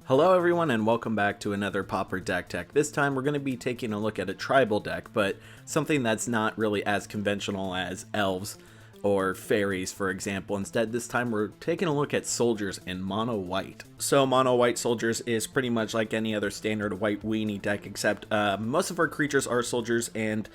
Hello everyone and welcome back to another Pauper deck tech. This time we're going to be taking a look at a tribal deck, but something that's not really as conventional as elves or fairies, for example. Instead, this time we're taking a look at soldiers in mono white. So mono white soldiers is pretty much like any other standard white weenie deck, except most of our creatures are soldiers, and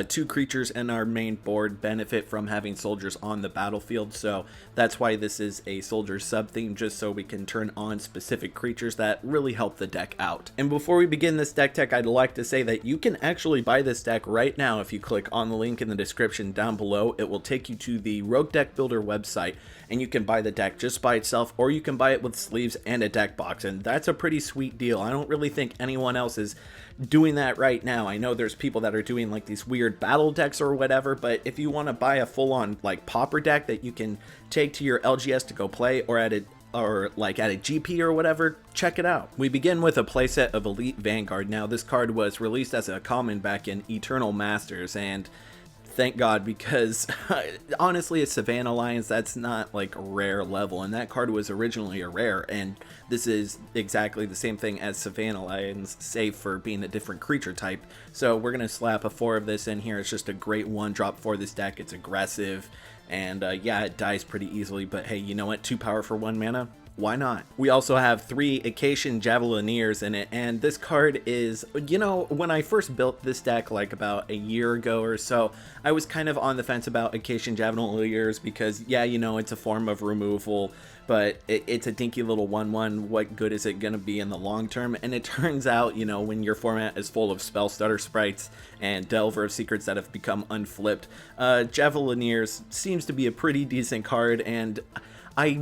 two creatures in our main board benefit from having soldiers on the battlefield. So that's why this is a soldier sub-theme, just so we can turn on specific creatures that really help the deck out. And before we begin this deck tech, I'd like to say that you can actually buy this deck right now. If you click on the link in the description down below, it will take you to the Rogue Deck Builder website, and you can buy the deck just by itself, or you can buy it with sleeves and a deck box, and that's a pretty sweet deal. I don't really think anyone else is doing that right now. I know there's people that are doing like these weird battle decks or whatever, but if you want to buy a full-on like Pauper deck that you can take to your LGS to go play, or at a GP or whatever, check it out. We begin with a playset of Elite Vanguard. Now this card was released as a common back in Eternal Masters, and thank God, because honestly, a Savannah Lions, that's not like a rare level, and that card was originally a rare, and this is exactly the same thing as Savannah Lions, save for being a different creature type. So we're going to slap a 4 of this in here. It's just a great 1-drop for this deck. It's aggressive, and yeah, it dies pretty easily, but hey, you know what? 2 power for 1 mana? Why not? We also have 3 Acacian Javelineers in it, and this card is, you know, when I first built this deck like about a year ago or so, I was kind of on the fence about Acacian Javelineers because, yeah, you know, it's a form of removal, but it's a dinky little 1/1. What good is it going to be in the long term? And it turns out, you know, when your format is full of Spell Stutter sprites and Delver of Secrets that have become unflipped, Javelineers seems to be a pretty decent card, and I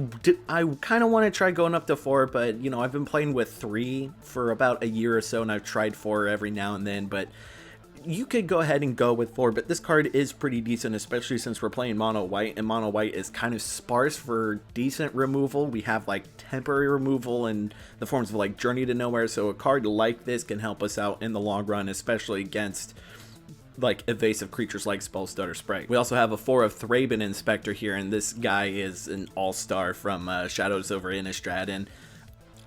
kind of want to try going up to 4, but, you know, I've been playing with 3 for about a year or so, and I've tried 4 every now and then, but you could go ahead and go with 4, but this card is pretty decent, especially since we're playing mono white, and mono white is kind of sparse for decent removal. We have like temporary removal in the forms of like Journey to Nowhere, so a card like this can help us out in the long run, especially against like evasive creatures like Spell Stutter Sprite. We also have a 4 of Thraben Inspector here, and this guy is an all-star from Shadows over Innistrad, and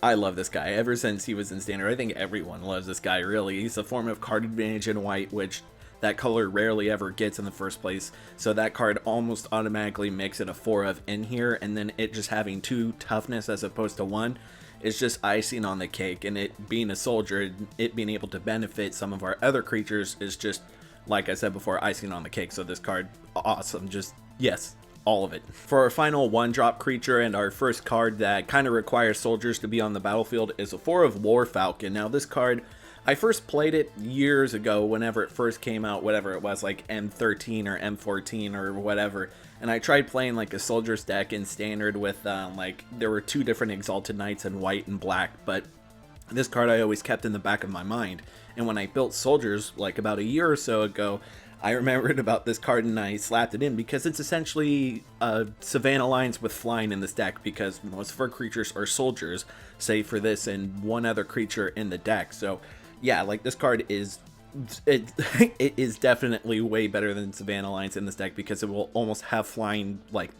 I love this guy. Ever since he was in Standard, I think everyone loves this guy, really. He's a form of card advantage in white, which that color rarely ever gets in the first place, so that card almost automatically makes it a 4 of in here, and then it just having 2 toughness as opposed to 1 is just icing on the cake, and it being a soldier, it being able to benefit some of our other creatures is just, like I said before, icing on the cake. So this card, awesome. Just, yes, all of it. For our final 1-drop creature and our first card that kind of requires soldiers to be on the battlefield is a 4 of War Falcon. Now this card, I first played it years ago whenever it first came out, whatever it was, like M13 or M14 or whatever. And I tried playing like a soldiers deck in Standard with like, there were 2 different Exalted Knights in white and black, but this card I always kept in the back of my mind. And when I built soldiers like about a year or so ago, I remembered about this card and I slapped it in because it's essentially Savannah Lions with flying in this deck, because most of our creatures are soldiers, save for this and 1 other creature in the deck. So yeah, like this card is, it is definitely way better than Savannah Lions in this deck, because it will almost have flying, like,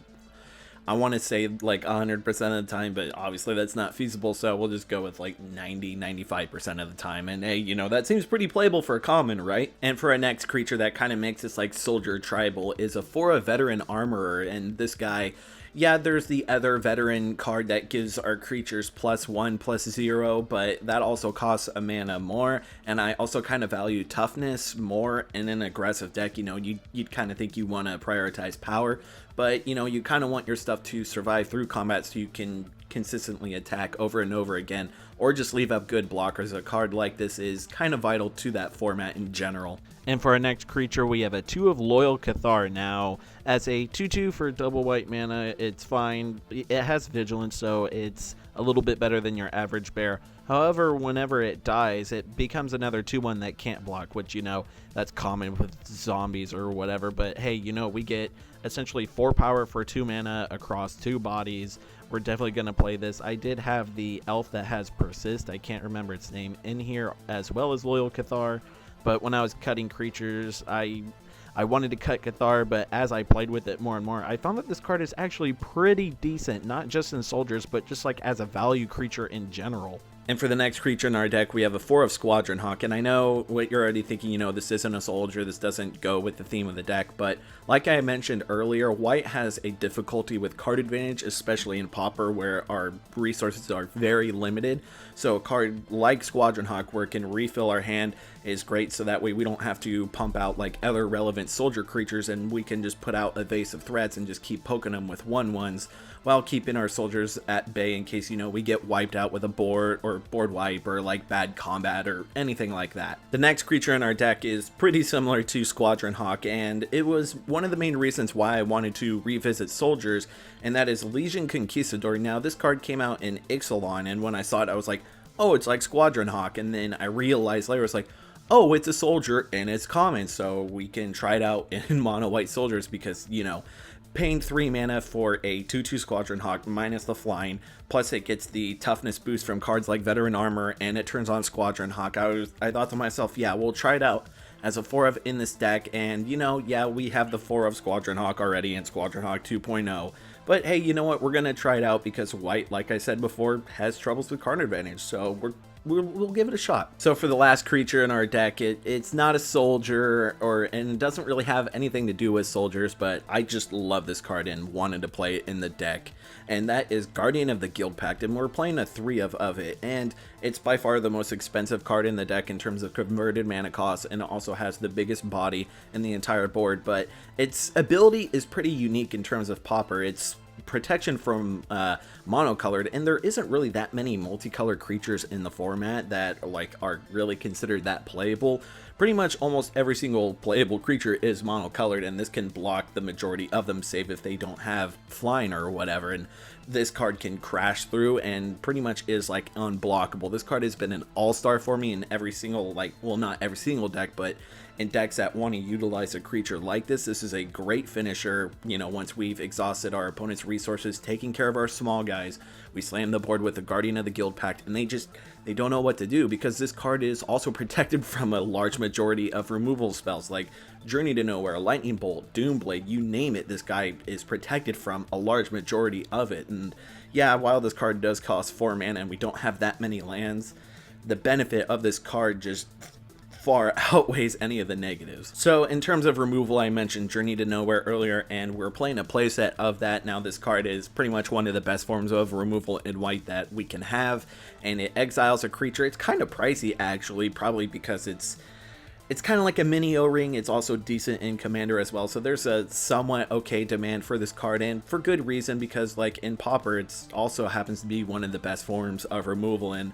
I want to say like 100% of the time, but obviously that's not feasible, so we'll just go with like 90-95% of the time. And hey, you know, that seems pretty playable for a common, right? And for our next creature that kind of makes this like soldier tribal is a 4 of Veteran Armorer, and this guy, yeah, there's the other veteran card that gives our creatures +1/+0, but that also costs a mana more, and I also kind of value toughness more in an aggressive deck. You know, you'd kind of think you want to prioritize power, but you know, you kind of want your stuff to survive through combat so you can consistently attack over and over again, or just leave up good blockers. A card like this is kind of vital to that format in general. And for our next creature, we have a 2 of Loyal Cathar. Now, as a 2/2 for double white mana, it's fine. It has Vigilance, so it's a little bit better than your average bear. However, whenever it dies, it becomes another 2/1 that can't block, which, you know, that's common with zombies or whatever. But hey, you know, we get essentially 4 power for 2 mana across 2 bodies. We're definitely going to play this. I did have the elf that has Persist, I can't remember its name, in here, as well as Loyal Cathar. But when I was cutting creatures, I wanted to cut Cathar, but as I played with it more and more, I found that this card is actually pretty decent, not just in soldiers, but just like as a value creature in general. And for the next creature in our deck, we have a 4 of Squadron Hawk, and I know what you're already thinking, you know, this isn't a soldier, this doesn't go with the theme of the deck, but like I mentioned earlier, white has a difficulty with card advantage, especially in Pauper, where our resources are very limited. So a card like Squadron Hawk, where it can refill our hand, is great, so that way we don't have to pump out like other relevant soldier creatures, and we can just put out evasive threats and just keep poking them with 1/1s while keeping our soldiers at bay in case, you know, we get wiped out with a board or board wipe or like bad combat or anything like that. The next creature in our deck is pretty similar to Squadron Hawk, and it was one of the main reasons why I wanted to revisit soldiers, and that is Legion Conquistador. Now this card came out in Ixalan, and when I saw it I was like, oh, it's like Squadron Hawk, and then I realized later it's like, oh, it's a soldier and it's common, so we can try it out in mono white soldiers because, you know, paying 3 mana for a 2/2 Squadron Hawk minus the flying, plus it gets the toughness boost from cards like Veteran Armor, and it turns on Squadron Hawk. I thought to myself, yeah, we'll try it out as a 4 of in this deck, and you know, yeah, we have the 4 of Squadron Hawk already in Squadron Hawk 2.0, but hey, you know what, we're gonna try it out because white, like I said before, has troubles with card advantage, so we'll give it a shot. So for the last creature in our deck, it's not a soldier, and it doesn't really have anything to do with soldiers, but I just love this card and wanted to play it in the deck, and that is Guardian of the Guild Pact, and we're playing a 3 of it, and it's by far the most expensive card in the deck in terms of converted mana cost, and it also has the biggest body in the entire board, but its ability is pretty unique in terms of Pauper. It's protection from monocolored, and there isn't really that many multicolored creatures in the format that like are really considered that playable. Pretty much almost every single playable creature is monocolored, and this can block the majority of them, save if they don't have flying or whatever, and this card can crash through and pretty much is like unblockable. This card has been an all-star for me in every single, like, well, not every single deck, but in decks that want to utilize a creature like this. This is a great finisher. You know, once we've exhausted our opponent's resources, taking care of our small guys, we slam the board with the Guardian of the Guild Pact, and they don't know what to do, because this card is also protected from a large majority of removal spells like Journey to Nowhere, Lightning Bolt, Doomblade, you name it, this guy is protected from a large majority of it. And yeah, while this card does cost 4 mana and we don't have that many lands, the benefit of this card just far outweighs any of the negatives. So in terms of removal, I mentioned Journey to Nowhere earlier, and we're playing a playset of that. Now this card is pretty much one of the best forms of removal in white that we can have, and it exiles a creature. It's kind of pricey actually, probably because it's kind of like a mini O-ring. It's also decent in Commander as well, so there's a somewhat okay demand for this card, and for good reason, because like in Pauper, it's also happens to be one of the best forms of removal. And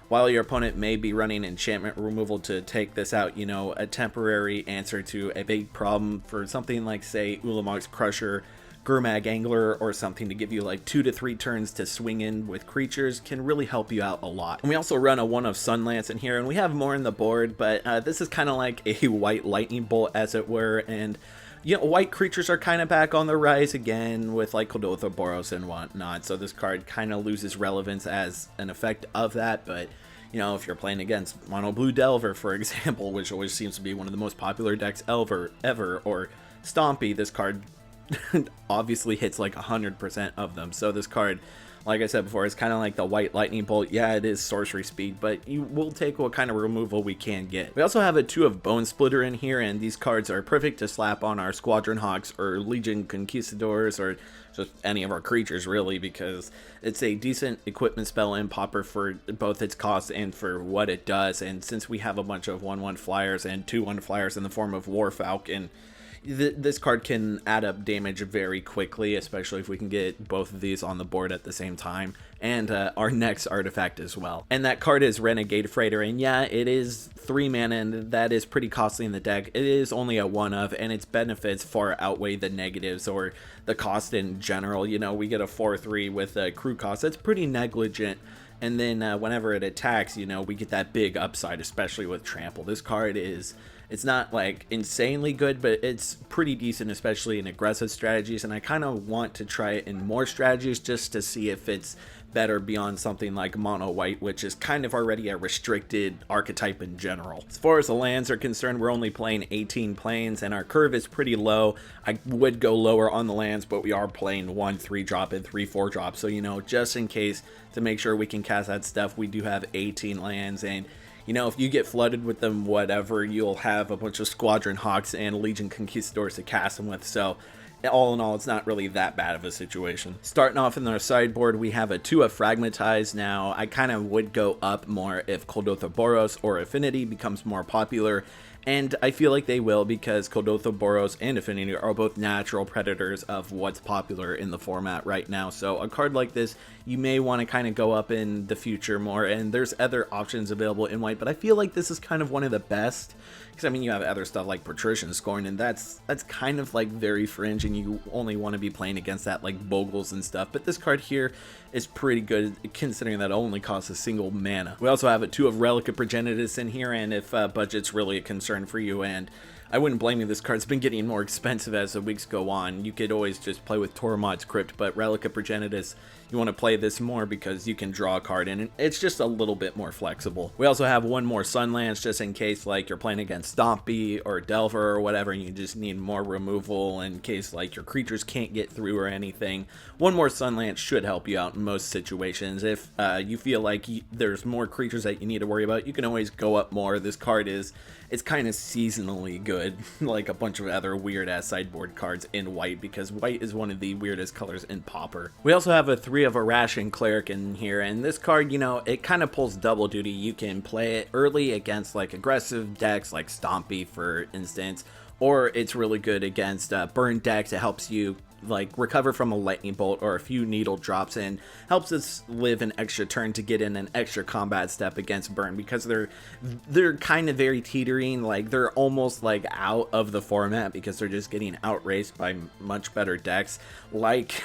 while your opponent may be running enchantment removal to take this out, you know, a temporary answer to a big problem for something like, say, Ulamog's Crusher, Gurmag Angler, or something to give you like 2 to 3 turns to swing in with creatures can really help you out a lot. And we also run a 1 of Sunlance in here, and we have more in the board, but this is kind of like a white lightning bolt, as it were, and you know, white creatures are kind of back on the rise again with like Kodotha, Boros, and whatnot, so this card kind of loses relevance as an effect of that. But you know, if you're playing against Mono Blue Delver, for example, which always seems to be one of the most popular decks ever, or Stompy, this card obviously hits like 100% of them. So this card, like I said before, is kind of like the white lightning bolt. Yeah, it is sorcery speed, but you will take what kind of removal we can get. We also have a 2 of Bone Splitter in here, and these cards are perfect to slap on our Squadron Hawks or Legion Conquistadors, or just any of our creatures really, because it's a decent equipment spell in Pauper for both its cost and for what it does. And since we have a bunch of 1/1 flyers and 2/1 flyers in the form of War Falcon, this card can add up damage very quickly, especially if we can get both of these on the board at the same time, and our next artifact as well. And that card is Renegade Freighter, and yeah, it is 3 mana, and that is pretty costly in the deck. It is only a 1 of, and its benefits far outweigh the negatives or the cost in general. You know, we get a 4/3 with a crew cost that's pretty negligent, and then whenever it attacks, you know, we get that big upside, especially with Trample. This card is It's not like insanely good, but it's pretty decent, especially in aggressive strategies, and I kind of want to try it in more strategies just to see if it's better beyond something like mono white, which is kind of already a restricted archetype in general. As far as the lands are concerned, we're only playing 18 planes and our curve is pretty low. I would go lower on the lands, but we are playing 1 3-drop and 3 4-drop, so you know, just in case, to make sure we can cast that stuff, we do have 18 lands. And you know, if you get flooded with them, whatever, you'll have a bunch of Squadron Hawks and Legion Conquistadors to cast them with, so all in all, it's not really that bad of a situation. Starting off in our sideboard, we have a 2 of Fragmentize. Now, I kind of would go up more if Kuldotha Boros or Affinity becomes more popular, and I feel like they will, because Kuldotha Boros and Affinity are both natural predators of what's popular in the format right now. So a card like this, you may want to kind of go up in the future more, and there's other options available in white, but I feel like this is kind of one of the best, because I mean, you have other stuff like Patrician Scorn, and that's kind of like very fringe, and you only want to be playing against that like Bogles and stuff. But this card here is pretty good, considering that it only costs a single mana. We also have a 2 of Relic of Progenitus in here, and if budget's really a concern for you, and I wouldn't blame you, this card's been getting more expensive as the weeks go on. You could always just play with Tormod's Crypt, but Relic of Progenitus, you want to play this more because you can draw a card, and it's just a little bit more flexible. We also have 1 more Sunlands, just in case like you're playing against Stompy or Delver or whatever, and you just need more removal in case like your creatures can't get through or anything. 1 more Sunland should help you out in most situations. If you feel like there's more creatures that you need to worry about, you can always go up more. This card it's kind of seasonally good, like a bunch of other weird-ass sideboard cards in white, because white is one of the weirdest colors in Pauper. We also have a 3 of Irration Cleric in here, and this card, you know, it kind of pulls double duty. You can play it early against like aggressive decks like Stompy, for instance, or it's really good against burn decks. It helps you like recover from a lightning bolt or a few needle drops, and helps us live an extra turn to get in an extra combat step against burn, because they're kind of very teetering, like they're almost like out of the format because they're just getting outraced by much better decks like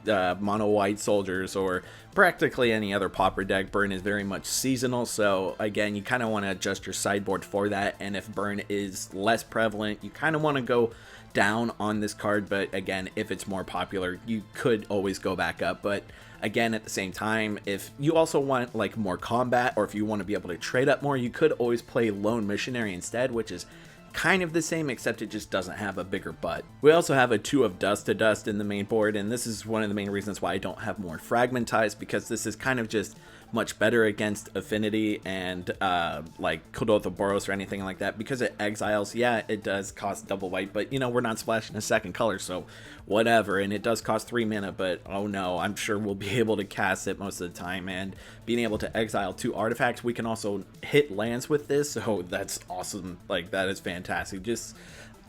mono white soldiers or practically any other Pauper deck. Burn is very much seasonal, so again, you kind of want to adjust your sideboard for that, and if burn is less prevalent, you kind of want to go down on this card. But again, if it's more popular, you could always go back up. But again, at the same time, if you also want like more combat, or if you want to be able to trade up more, you could always play Lone Missionary instead, which is kind of the same, except it just doesn't have a bigger butt. We also have a 2 of Dust to Dust in the main board, and this is one of the main reasons why I don't have more Fragmentize, because this is kind of just much better against Affinity and like Kuldotha Boros or anything like that, because it exiles. Yeah, it does cost double white, but you know, we're not splashing a second color, so whatever. And it does cost 3 mana, but oh no, I'm sure we'll be able to cast it most of the time. And being able to exile 2 artifacts, we can also hit lands with this, so that's awesome. Like, that is fantastic. Just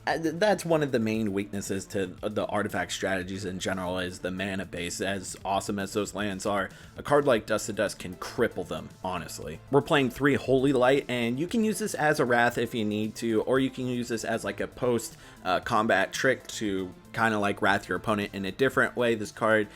that's one of the main weaknesses to the artifact strategies in general, is the mana base. As awesome as those lands are, a card like Dust to Dust can cripple them, honestly. We're playing 3 Holy Light, and you can use this as a Wrath if you need to, or you can use this as like a post combat trick to kind of like Wrath your opponent in a different way. This card,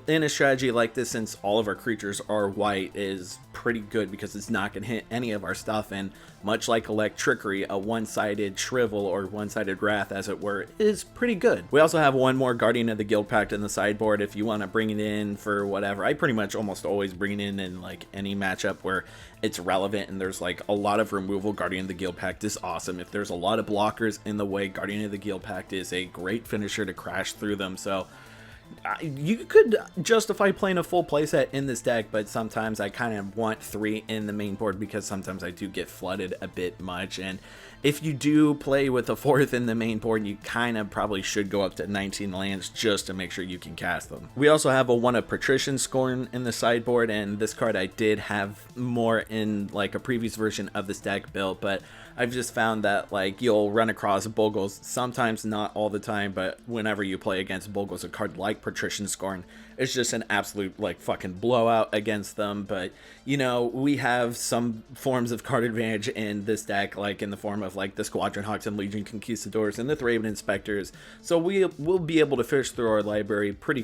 in a strategy like this, since all of our creatures are white, is pretty good because it's not going to hit any of our stuff, and much like Electrickery, a one-sided Shrivel or one-sided Wrath, as it were, is pretty good. We also have 1 more Guardian of the Guild Pact in the sideboard if you want to bring it in for whatever. I pretty much almost always bring it in like any matchup where it's relevant and there's like a lot of removal. Guardian of the Guild Pact is awesome. If there's a lot of blockers in the way, Guardian of the Guild Pact is a great finisher to crash through them. So you could justify playing a full playset in this deck, but sometimes I kind of want 3 in the main board because sometimes I do get flooded a bit much. And if you do play with a 4th in the main board, you kind of probably should go up to 19 lands just to make sure you can cast them. We also have a 1 of Patrician Scorn in the sideboard, and this card I did have more in like a previous version of this deck built, but I've just found that like you'll run across Bogles, sometimes, not all the time, but whenever you play against Bogles, a card like Patrician Scorn, it's just an absolute like fucking blowout against them. But you know, we have some forms of card advantage in this deck, like in the form of like the Squadron Hawks and Legion Conquistadors and the Thraben Inspectors, so we will be able to fish through our library pretty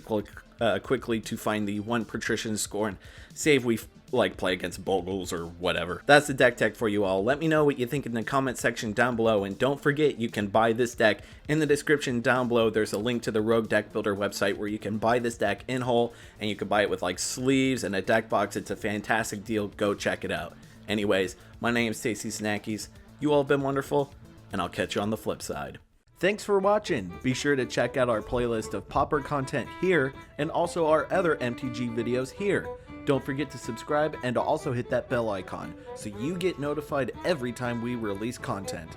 quickly to find the 1 patrician score and save we like play against Bogles or whatever. That's the deck tech for you all. Let me know what you think in the comment section down below, and don't forget you can buy this deck in the description down below. There's a link to the Rogue Deck Builder website where you can buy this deck in whole, and you can buy it with like sleeves and a deck box. It's a fantastic deal. Go check it out. Anyways, my name is Stacy Snackies. You all have been wonderful, and I'll catch you on the flip side. Thanks for watching. Be sure to check out our playlist of Pauper content here, and also our other MTG videos here. Don't forget to subscribe and also hit that bell icon so you get notified every time we release content.